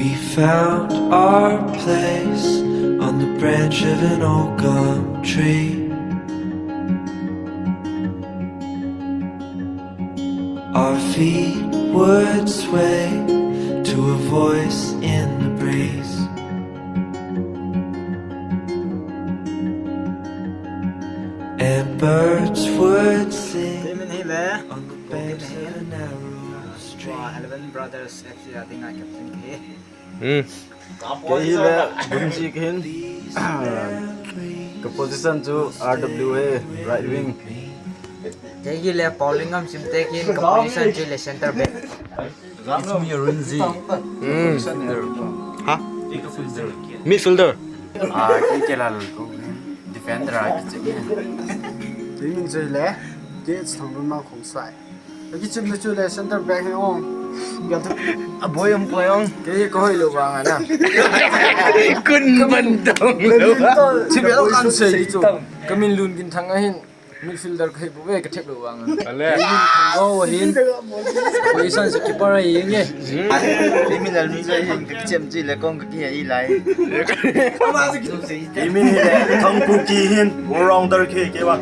We found our place on the branch of an old gum tree. Our feet would sway to a voice in the breeze. And birds would sing on the banks of a narrow stream. 11 brothers FC ating nga captain K. Kukiland bunji kahin. Ke position to RWA right wing. Kaya le Paulingham simtekin ke position to le center back. It's me Rinzi. Huh? Midfielder. Kukiland defender aki. Mình chơi lẽ cái thằng nó không sai cái chim nó chơi lẽ center back hay không cái thứ Boy ang playong. cái có hơi lâu vàng à Kun bantong. chỉ biết nó ăn sấy chứ cái mình luôn kinh thằng ấy midfielder cái bộ về cái thép lâu vàng à cái mình thằng go hin cái sân sẽ keeper ấy nhỉ Criminal mi chơi hình cái chém chỉ là con cái kia y lại. Imin hele thong Kukiland all rounder ke ba.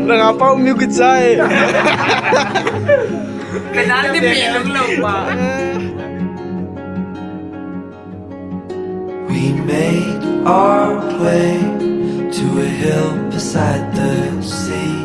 Langapong new good side. Penalty pinong low pa. We made our way to a hill beside the sea.